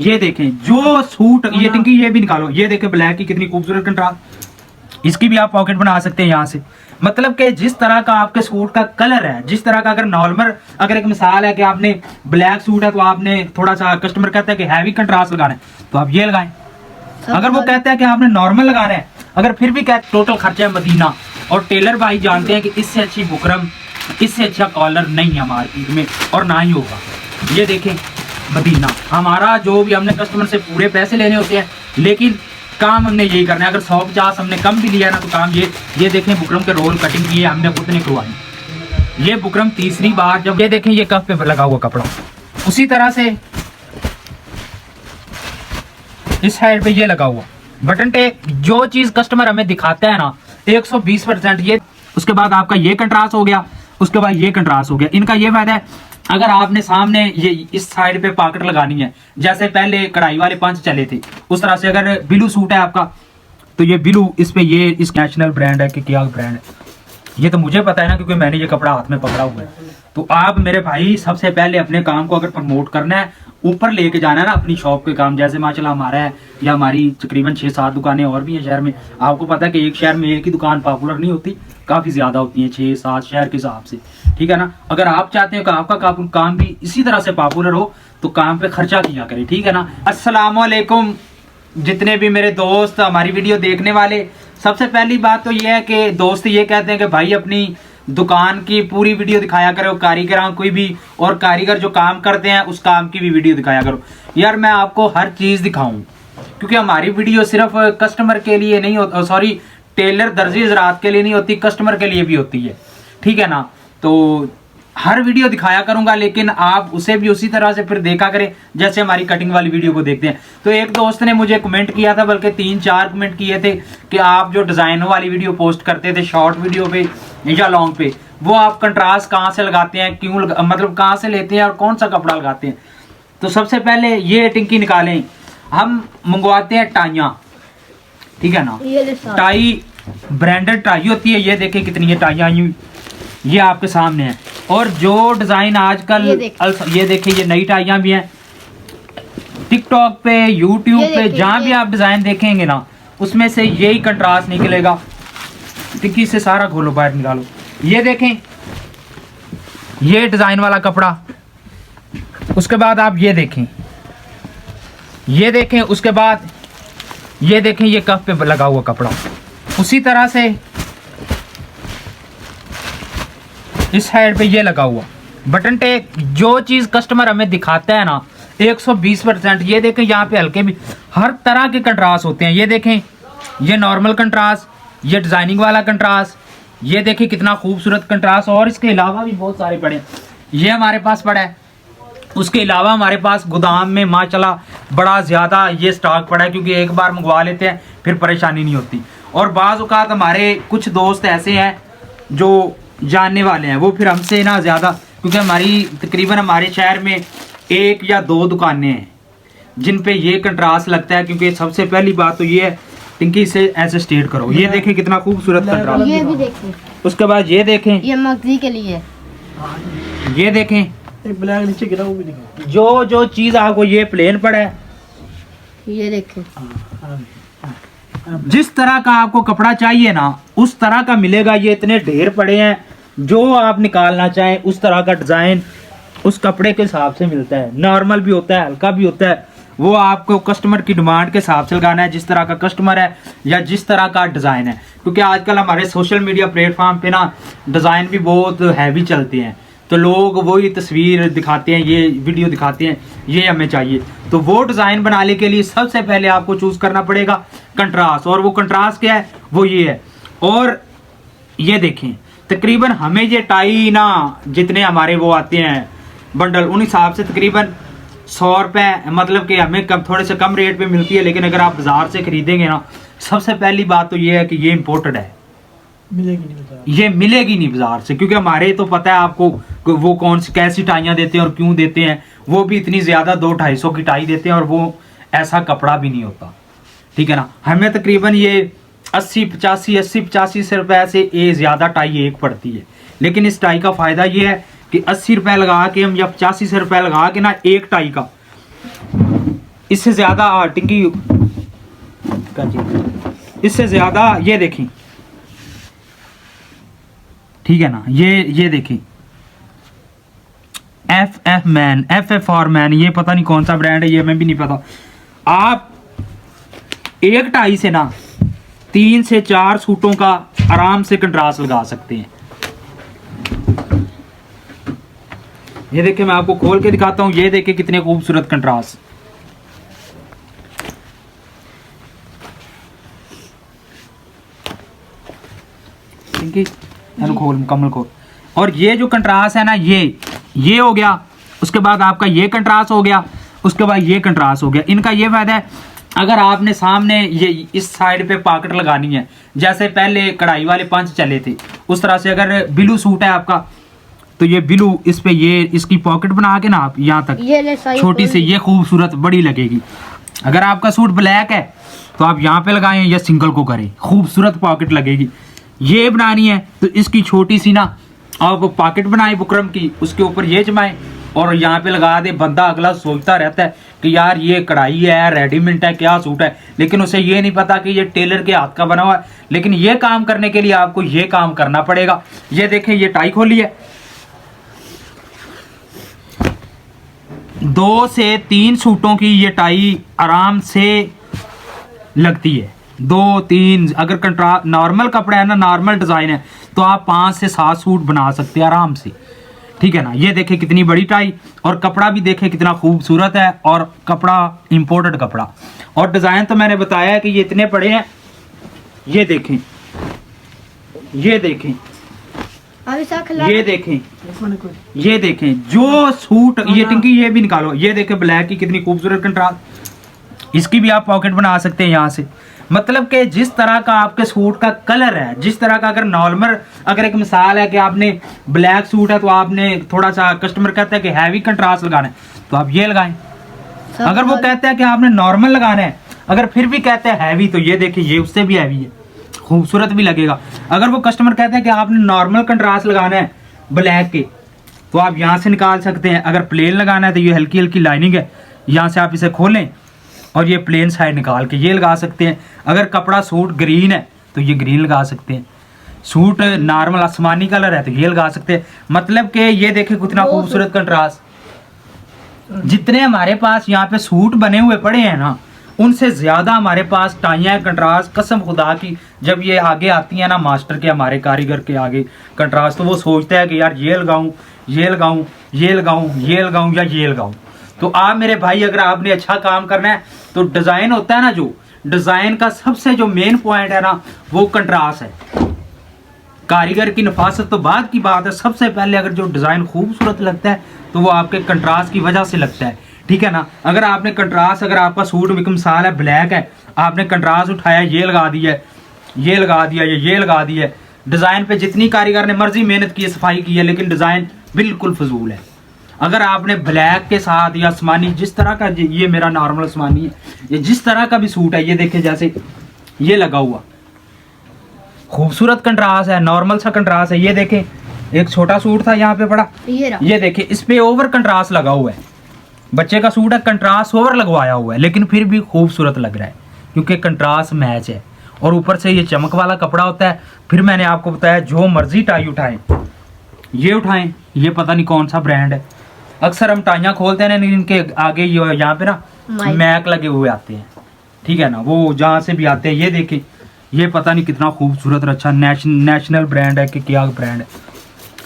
ये देखें जो सूट, ये टिंकी ये भी निकालो, ये देखें ब्लैक की कितनी खूबसूरत कंट्रास्ट। इसकी भी आप पॉकेट बना सकते हैं यहाँ से। मतलब कि जिस तरह का आपके सूट का कलर है, जिस तरह का, अगर नॉर्मल, अगर एक मिसाल है कि आपने ब्लैक सूट है तो आपने थोड़ा सा, कस्टमर कहता है कि हैवी कंट्रास्ट लगाना है तो आप ये लगाएं। अगर वो कहता है कि आपने नॉर्मल लगाना है, अगर फिर भी क्या टोटल खर्चा है मदीना, और टेलर भाई जानते हैं कि इससे अच्छी बुकरम, इससे अच्छा कॉलर नहीं है मार्केट में और ना ही होगा। ये देखें मदीना, हमारा जो भी, हमने कस्टमर से पूरे पैसे लेने होते हैं लेकिन काम हमने यही करना है। अगर 150 हमने कम भी लिया ना तो काम ये देखें बुकरम के रोल कटिंग की है हमने खुद ने करवाई। ये बुकरम तीसरी बार जब, ये देखें ये कफ पे लगा हुआ कपड़ा, उसी तरह से इस साइड पे ये लगा हुआ बटन टेप। जो चीज कस्टमर हमें दिखाता है ना 120% ये। उसके बाद आपका ये कंट्रास्ट हो गया, उसके बाद ये कंट्रास्ट हो गया। इनका ये फायदा है, अगर आपने सामने ये इस साइड पे पॉकेट लगानी है, जैसे पहले कढ़ाई वाले पंच चले थे उस तरह से, अगर ब्लू सूट है आपका तो ये ब्लू, इस पे ये इस नेशनल ब्रांड है कि क्या ब्रांड है ये तो मुझे पता है ना, क्योंकि मैंने ये कपड़ा हाथ में पकड़ा हुआ है। तो आप मेरे भाई सबसे पहले अपने काम को अगर प्रमोट करना है, ऊपर लेके जाना है ना अपनी शॉप के काम, जैसे माशाल्लाह हमारा है या हमारी तकरीबन 6-7 दुकानें और भी हैं शहर में। आपको पता है कि एक शहर में एक ही दुकान पॉपुलर नहीं होती, काफी ज्यादा होती है 6-7 शहर के हिसाब से, ठीक है ना। अगर आप चाहते हो कि आपका काम भी इसी तरह से पॉपुलर हो तो काम पे खर्चा किया करें, ठीक है ना। अस्सलाम वालेकुम जितने भी मेरे दोस्त हमारी वीडियो देखने वाले, सबसे पहली बात तो ये है कि दोस्त ये कहते हैं कि भाई अपनी दुकान की पूरी वीडियो दिखाया करो, कारीगर कोई भी, और कारीगर जो काम करते हैं उस काम की भी वीडियो दिखाया करो। यार मैं आपको हर चीज दिखाऊं, क्योंकि हमारी वीडियो सिर्फ कस्टमर के लिए नहीं होती, सॉरी टेलर दर्जी हजरात के लिए नहीं होती, कस्टमर के लिए भी होती है, ठीक है ना। तो हर वीडियो दिखाया करूंगा, लेकिन आप उसे भी उसी तरह से फिर देखा करें जैसे हमारी कटिंग वाली वीडियो को देखते हैं। तो एक दोस्त ने मुझे कमेंट किया था, बल्कि 3-4 कमेंट किए थे कि आप जो डिजाइनों वाली वीडियो पोस्ट करते थे शॉर्ट वीडियो पे या लॉन्ग पे, वो आप कंट्रास्ट कहाँ से लगाते हैं, क्यों मतलब कहाँ से लेते हैं और कौन सा कपड़ा लगाते हैं। तो सबसे पहले ये टिंकी निकालें, हम मंगवाते हैं टाइयाँ, ठीक है ना। टाई ब्रांडेड टाई होती है, ये देखें कितनी ये टाइयाँ ये आपके सामने है। और जो डिजाइन आजकल ये देखें ये नई टाइयां भी हैं, टिकटॉक पे यूट्यूब पे जहां भी आप डिजाइन देखेंगे ना उसमें से यही कंट्रास्ट निकलेगा। टिक्की से सारा खोलो बाहर निकालो, ये देखें ये डिजाइन वाला कपड़ा। उसके बाद आप ये देखें उसके बाद ये देखें ये कफ पे लगा हुआ कपड़ा, उसी तरह से इस साइड पे ये लगा हुआ बटन टेप। जो चीज कस्टमर हमें दिखाता है ना 120%। ये देखें यहाँ पे हल्के भी हर तरह के कंट्रास्ट होते हैं। ये देखें ये नॉर्मल कंट्रास्ट, ये डिजाइनिंग वाला कंट्रास्ट, ये देखें कितना खूबसूरत कंट्रास्ट। और इसके अलावा भी बहुत सारे पड़े, ये हमारे पास पड़ा है। उसके अलावा हमारे पास गोदाम में माशाल्लाह बड़ा ज्यादा ये स्टॉक पड़ा है, क्योंकि एक बार मंगवा लेते हैं फिर परेशानी नहीं होती। और बाज़ औक़ात हमारे कुछ दोस्त ऐसे हैं जो जानने वाले हैं, वो फिर हमसे ना ज़्यादा, क्योंकि हमारी तकरीबन हमारे शहर में 1 या 2 दुकानें हैं जिन पे ये कंट्रास्ट लगता है। क्योंकि सबसे पहली बात तो ये है, टिंकी से ऐसे स्टेट करो, ये देखें कितना खूबसूरत कंट्रास्ट। ये भी देखें, उसके बाद ये देखें ये मगजी के लिए, ये देखें ब्लैक नीचे गिरा वो भी दिखाओ। जो चीज़ आपको ये प्लेन पड़ा है, ये देखें जिस तरह का आपको कपड़ा चाहिए ना उस तरह का मिलेगा। ये इतने ढेर पड़े हैं, जो आप निकालना चाहें उस तरह का डिजाइन उस कपड़े के हिसाब से मिलता है। नॉर्मल भी होता है, हल्का भी होता है, वो आपको कस्टमर की डिमांड के हिसाब से लगाना है, जिस तरह का कस्टमर है या जिस तरह का डिजाइन है। क्योंकि आजकल हमारे सोशल मीडिया प्लेटफॉर्म पे ना डिजाइन भी बहुत हैवी चलते हैं, तो लोग वही तस्वीर दिखाते हैं, ये वीडियो दिखाते हैं, ये हमें चाहिए। तो वो डिजाइन बनाने के लिए सबसे पहले आपको चूज करना पड़ेगा कंट्रास्ट। और वो कंट्रास्ट क्या है, वो ये है। और ये देखें तकरीबन हमें ये टाई ना जितने हमारे वो आते हैं बंडल, उन हिसाब से तकरीबन 100 रुपये, मतलब कि हमें कम थोड़े से कम रेट पे मिलती है। लेकिन अगर आप बाजार से खरीदेंगे ना, सबसे पहली बात तो ये है कि ये इम्पोर्टेड है, ये मिलेगी नहीं बाजार से। क्योंकि हमारे तो पता है आपको वो कौन सी कैसी टाइयां देते हैं और क्यों देते हैं, वो भी इतनी ज्यादा 200-250 की टाई देते हैं, और वो ऐसा कपड़ा भी नहीं होता, ठीक है ना। हमें तकरीबन ये 80-85 रुपए से ये ज्यादा टाई एक पड़ती है। लेकिन इस टाई का फायदा ये है कि 80 रुपए लगा के हम या 85 रुपए लगा के ना एक टाई का इससे ज्यादा टिंकी इससे ज्यादा ये देखें, ठीक है ना, ये देखें F man, F for man, ये पता नहीं कौन सा ब्रांड है, ये मैं भी नहीं पता। आप एक टाई से ना 3 से 4 सूटों का आराम से कंट्रास्ट लगा सकते हैं। ये देखिए मैं आपको खोल के दिखाता हूं, ये देखिए कितने खूबसूरत कंट्रास्ट। खोल मुकम्मल खोल। और ये जो कंट्रास्ट है ना, ये हो गया, उसके बाद आपका ये कंट्रास्ट हो गया, उसके बाद ये कंट्रास्ट हो गया। इनका ये फायदा है, अगर आपने सामने ये इस साइड पे पॉकेट लगानी है, जैसे पहले कढ़ाई वाले पंच चले थे, उस तरह से अगर ब्लू सूट है आपका, तो ये ब्लू इस पे ये इसकी पॉकेट बना के ना आप यहाँ तक छोटी सी, ये खूबसूरत बड़ी लगेगी। अगर आपका सूट ब्लैक है तो आप यहाँ पे लगाएं या सिंगल को करें, खूबसूरत पॉकेट लगेगी। ये बनानी है तो इसकी छोटी सी ना आप पॉकेट बनाए बुकरम की, उसके ऊपर ये जमाएं और यहाँ पे लगा दे। बंदा अगला सोचता रहता है कि यार ये कढ़ाई है, रेडीमेड है, क्या सूट है, लेकिन उसे ये नहीं पता कि ये टेलर के हाथ का बना हुआ है। लेकिन ये काम करने के लिए आपको ये काम करना पड़ेगा। ये देखें, ये टाई खोली है, 2 से 3 सूटों की ये टाई आराम से लगती है। 2-3, अगर नॉर्मल कपड़ा है ना, नॉर्मल डिजाइन है, तो आप 5 से 7 सूट बना सकते हैं आराम से, ठीक है ना। ये देखें कितनी बड़ी टाई, और कपड़ा भी देखें कितना खूबसूरत है, और कपड़ा इंपोर्टेड कपड़ा। और डिजाइन तो मैंने बताया है कि ये इतने बड़े हैं। ये देखें, ये देखें, ये देखें, ये देखें जो सूट, ये टिंकी ये भी निकालो, ये देखें ब्लैक की कितनी खूबसूरत कंट्रास्ट। इसकी भी आप पॉकेट बना सकते हैं यहाँ से। मतलब कि जिस तरह का आपके सूट का कलर है, जिस तरह का, अगर नॉर्मल, अगर एक मिसाल है कि आपने ब्लैक सूट है तो आपने थोड़ा सा, कस्टमर कहता है कि हैवी कंट्रास्ट लगाना है तो आप ये लगाएं। अगर वो कहता है कि आपने नॉर्मल लगाना है, अगर फिर भी कहते हैं हैवी, तो ये देखिए ये उससे भी हैवी है, खूबसूरत भी लगेगा। अगर वो कस्टमर कहते हैं कि आपने नॉर्मल कंट्रास्ट लगाना है ब्लैक के, तो आप यहाँ से निकाल सकते हैं। अगर प्लेन लगाना है तो ये हल्की हल्की लाइनिंग है, यहाँ से आप इसे खोलें और ये प्लेन साइड निकाल के ये लगा सकते हैं। अगर कपड़ा सूट ग्रीन है तो ये ग्रीन लगा सकते हैं, सूट नॉर्मल आसमानी कलर है तो ये लगा सकते हैं। मतलब कि ये देखें कितना खूबसूरत कंट्रास्ट। जितने हमारे पास यहाँ पे सूट बने हुए पड़े हैं ना, उनसे ज्यादा हमारे पास टाइयाँ कंट्रास्ट, कसम खुदा की। जब ये आगे आती है ना मास्टर के, हमारे कारीगर के आगे कंट्रास्ट, तो वो सोचते हैं कि यार ये लगाऊं, ये लगाऊं, ये लगाऊं, ये लगाऊं या ये लगाऊं। तो आप मेरे भाई, अगर आपने अच्छा काम करना है तो डिजाइन होता है ना, जो डिजाइन का सबसे जो मेन पॉइंट है ना, वो कंट्रास्ट है। कारीगर की नफासत तो बाद की बात है, सबसे पहले अगर जो डिजाइन खूबसूरत लगता है तो वो आपके कंट्रास्ट की वजह से लगता है, ठीक है ना। अगर आपने कंट्रास्ट, अगर आपका सूट एक मिसाल है ब्लैक है, आपने कंट्रास्ट उठाया, ये लगा दिया, ये लगा दिया, ये लगा दिया, डिजाइन पे जितनी कारीगर ने मर्जी मेहनत की है, सफाई की है, लेकिन डिजाइन बिल्कुल फजूल है। अगर आपने ब्लैक के साथ या आसमानी, जिस तरह का, ये मेरा नॉर्मल आसमानी है, ये जिस तरह का भी सूट है, ये देखें जैसे ये लगा हुआ, खूबसूरत कंट्रास्ट है, नॉर्मल सा कंट्रास्ट है। ये देखें एक छोटा सूट था यहाँ पे पड़ा, ये देखें इस पे ओवर कंट्रास्ट लगा हुआ है। बच्चे का सूट है, कंट्रास्ट ओवर लगवाया हुआ है, लेकिन फिर भी खूबसूरत लग रहा है क्योंकि कंट्रास्ट मैच है। और ऊपर से ये चमक वाला कपड़ा होता है। फिर मैंने आपको बताया जो मर्जी टाई उठाएं, ये उठाएं, ये पता नहीं कौन सा ब्रांड है। अक्सर हम टाइयाँ खोलते हैं, इनके आगे यहाँ पे ना मैक लगे हुए आते हैं, ठीक है ना, वो जहाँ से भी आते हैं। ये देखें, ये पता नहीं कितना खूबसूरत और अच्छा नेशनल ब्रांड है कि क्या ब्रांड है,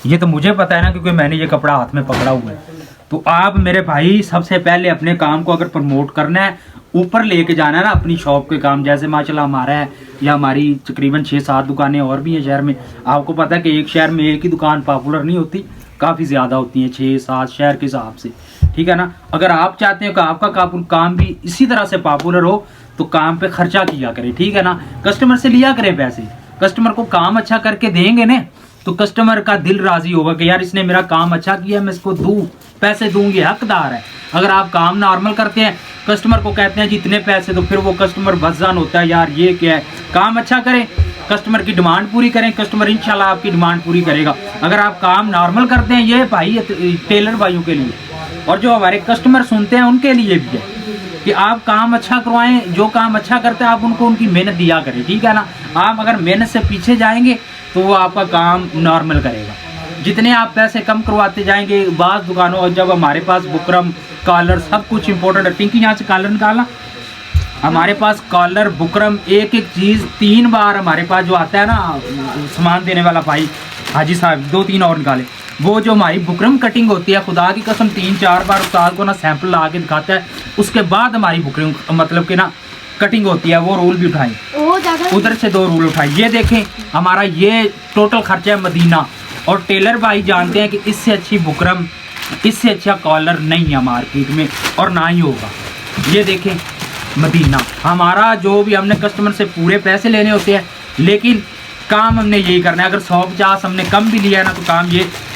ये तो मुझे पता है ना, क्योंकि मैंने ये कपड़ा हाथ में पकड़ा हुआ है। तो आप मेरे भाई सबसे पहले अपने काम को अगर प्रमोट करना है, ऊपर लेके जाना है ना अपनी शॉप के काम, जैसे माशाल्लाह हमारा है, या हमारी तकरीबन 6-7 दुकानें और भी हैं शहर में। आपको पता है कि एक शहर में एक ही दुकान पॉपुलर नहीं होती, काफ़ी ज़्यादा होती हैं, 6-7 शहर के हिसाब से, ठीक है ना। अगर आप चाहते हैं कि आपका काम भी इसी तरह से पॉपुलर हो, तो काम पे खर्चा किया करें, ठीक है ना। कस्टमर से लिया करें पैसे, कस्टमर को काम अच्छा करके देंगे ना, तो कस्टमर का दिल राजी होगा कि यार इसने मेरा काम अच्छा किया, मैं इसको दूं, पैसे दूं, ये हकदार है। अगर आप काम नॉर्मल करते हैं, कस्टमर को कहते हैं जितने पैसे, तो फिर वो कस्टमर बदजान होता है, यार ये क्या है। काम अच्छा करें, कस्टमर की डिमांड पूरी करें, कस्टमर इंशाल्लाह आपकी डिमांड पूरी करेगा। अगर आप काम नॉर्मल करते हैं, ये भाई टेलर भाइयों के लिए, और जो हमारे कस्टमर सुनते हैं उनके लिए भी है। कि आप काम अच्छा करवाएं, जो काम अच्छा करते हैं आप उनको उनकी मेहनत दिया करें, ठीक है ना। आप अगर मेहनत से पीछे जाएंगे तो वो आपका काम नॉर्मल करेगा। जितने आप पैसे कम करवाते जाएंगे, बाज़ दुकानों जब हमारे पास बुकरम कॉलर सब कुछ इंपॉर्टेंट है, टिंकी यहाँ से कॉलर निकालना, हमारे पास कॉलर बुकरम एक एक चीज़ 3 बार हमारे पास जो आता है ना सामान देने वाला भाई हाजी साहब 2-3 और निकाले, वो जो हमारी बुकरम कटिंग होती है खुदा की कसम 3-4 बार उस्ताद को ना सैंपल ला के दिखाता है, उसके बाद हमारी बुकरम मतलब कि ना कटिंग होती है। वो रोल भी उठाएं, उधर से 2 रोल उठाएं। ये देखें हमारा ये टोटल खर्चा है मदीना, और टेलर भाई जानते हैं कि इससे अच्छी बुकरम, इससे अच्छा कॉलर नहीं है मार्केट में और ना ही होगा। ये देखें मदीना, हमारा जो भी हमने कस्टमर से पूरे पैसे लेने होते हैं, लेकिन काम हमने यही करना है। अगर 150 हमने कम भी लिया है ना तो काम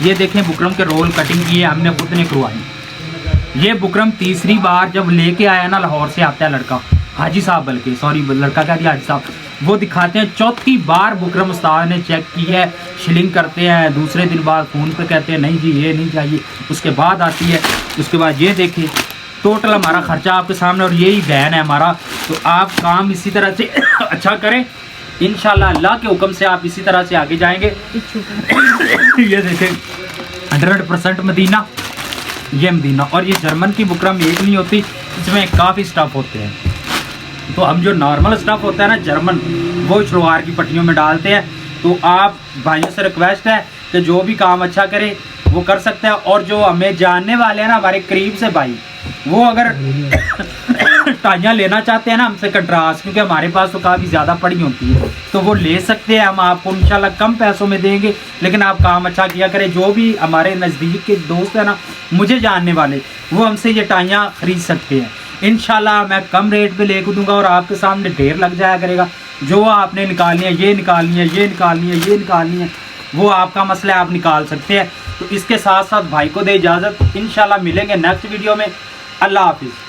ये देखें बुकरम के रोल कटिंग किए हमने खुद ने करवाई। ये बुकरम तीसरी बार जब लेके आया ना, लाहौर से आता है लड़का हाजी साहब, बल्कि सॉरी लड़का क्या दिया हाजी साहब, वो दिखाते हैं 4थी बार बुकरम उस्ताद ने चेक की है, शिलिंग करते हैं, दूसरे दिन बाद फ़ोन पे कहते हैं नहीं जी ये नहीं चाहिए, उसके बाद आती है। उसके बाद ये देखें टोटल हमारा खर्चा आपके सामने, और यही बयान है हमारा। तो आप काम इसी तरह से अच्छा करें, इंशाल्लाह अल्लाह के हुक्म से आप इसी तरह से आगे जाएंगे। ये देखें 100% मदीना, ये मदीना, और ये जर्मन की बुकरम एक नहीं होती, इसमें काफ़ी स्टफ़ होते हैं। तो हम जो नॉर्मल स्टफ़ होता है ना जर्मन, वो शलवार की पट्टियों में डालते हैं। तो आप भाइयों से रिक्वेस्ट है कि जो भी काम अच्छा करे वो कर सकते हैं, और जो हमें जानने वाले हैं ना हमारे करीब से भाई, वो अगर टाइयाँ लेना चाहते हैं ना हमसे कंट्रास्ट, क्योंकि हमारे पास तो काफ़ी ज़्यादा पड़ी होती है, तो वो ले सकते हैं। हम आपको इंशाल्लाह कम पैसों में देंगे, लेकिन आप काम अच्छा किया करें। जो भी हमारे नज़दीक के दोस्त हैं ना मुझे जानने वाले, वो हमसे ये टाइयाँ खरीद सकते हैं। इंशाल्लाह मैं कम रेट पे लेकर दूंगा और आपके सामने ढेर लग जाया करेगा। जो आपने निकालनी है, ये निकालनी है, ये निकालनी है, ये निकालनी है, वो आपका मसला है, आप निकाल सकते हैं। तो इसके साथ साथ भाई को दे इजाज़त, इंशाल्लाह मिलेंगे नेक्स्ट वीडियो में। अल्लाह हाफिज़।